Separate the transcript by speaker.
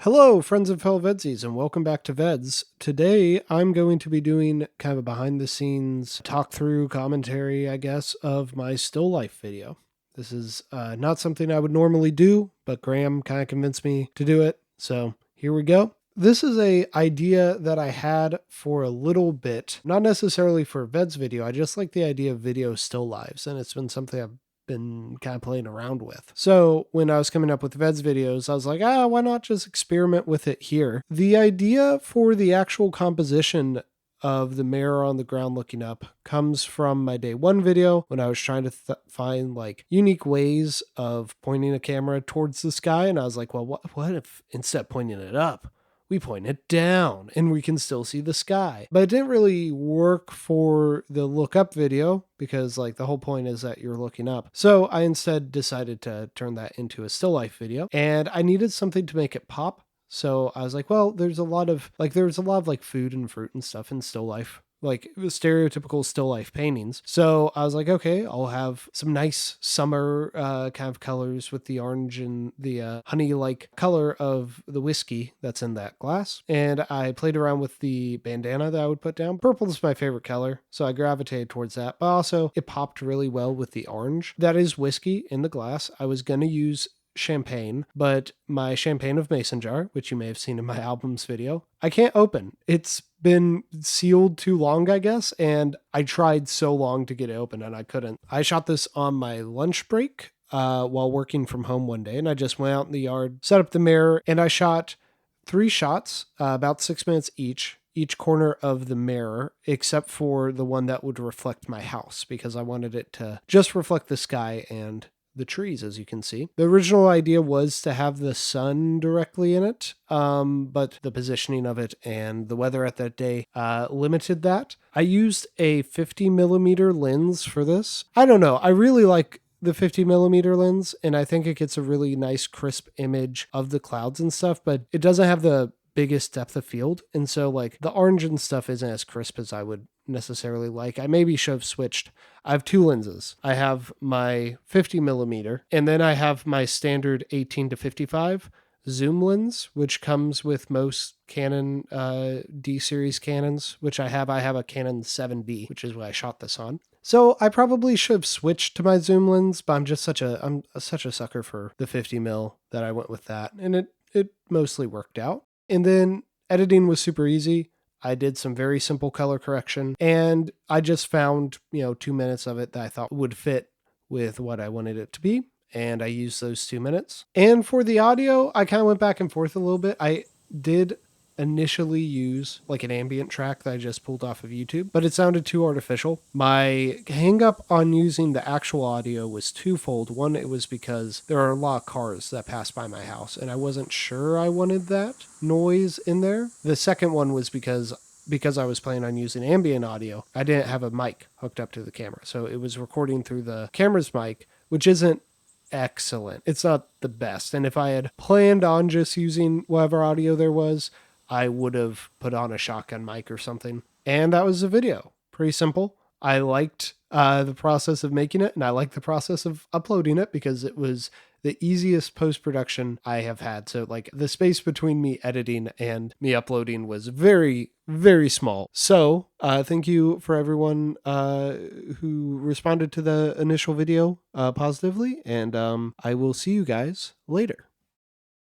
Speaker 1: Hello, friends and fellow Vedsies, and welcome back to VEDS. Today, I'm going to be doing kind of a behind-the-scenes talk-through commentary, I guess, of my still life video. This is not something I would normally do, but Graham kind of convinced me to do it, so here we go. This is an idea that I had for a little bit, not necessarily for a VEDS video. I just like the idea of video still lives, and it's been something I've been kind of playing around with. So when I was coming up with VEDS videos, I was like, why not just experiment with it here? The idea for the actual composition of the mirror on the ground looking up comes from my day one video when I was trying to find like unique ways of pointing a camera towards the sky. And I was like, well, what if instead of pointing it up, we point it down and we can still see the sky? But it didn't really work for the look up video because like the whole point is that you're looking up. So I instead decided to turn that into a still life video, and I needed something to make it pop. So I was like, well, there's a lot of like food and fruit and stuff in still life, like stereotypical still life paintings. So I was like, okay, I'll have some nice summer kind of colors with the orange and the honey-like color of the whiskey that's in that glass. And I played around with the bandana that I would put down. Purple is my favorite color, so I gravitated towards that. But also, it popped really well with the orange. That is whiskey in the glass. I was going to use champagne, but my champagne of mason jar, which you may have seen in my albums video, I can't open. It's been sealed too long, I guess, and I tried so long to get it open and I couldn't. I shot this on my lunch break while working from home one day, and I just went out in the yard, set up the mirror, and I shot 3 shots, about 6 minutes each corner of the mirror, except for the one that would reflect my house, because I wanted it to just reflect the sky and the trees, as you can see. The original idea was to have the sun directly in it, but the positioning of it and the weather at that day limited that. I used a 50mm lens for this. I don't know. I really like the 50mm lens, and I think it gets a really nice crisp image of the clouds and stuff, but it doesn't have the biggest depth of field, and so like the orange and stuff isn't as crisp as I would necessarily like. I maybe should have switched. I have 2 lenses. I have my 50mm, and then I have my standard 18-55 zoom lens, which comes with most Canon D series Canons, which I have. I have a Canon 7D, which is what I shot this on. So I probably should have switched to my zoom lens, but I'm such a sucker for the 50mm that I went with that, and it mostly worked out. And then editing was super easy. I did some very simple color correction, and I just found, 2 minutes of it that I thought would fit with what I wanted it to be, and I used those 2 minutes. And for the audio, I kind of went back and forth a little bit. I did initially use like an ambient track that I just pulled off of YouTube, but it sounded too artificial. My hang up on using the actual audio was twofold. One, it was because there are a lot of cars that pass by my house, and I wasn't sure I wanted that noise in there. The second one was because I was planning on using ambient audio, I didn't have a mic hooked up to the camera. So it was recording through the camera's mic, which isn't excellent. It's not the best. And if I had planned on just using whatever audio there was, I would have put on a shotgun mic or something. And that was the video. Pretty simple. I liked the process of making it, and I liked the process of uploading it because it was the easiest post-production I have had. So like the space between me editing and me uploading was very, very small. So thank you for everyone who responded to the initial video positively, and I will see you guys later.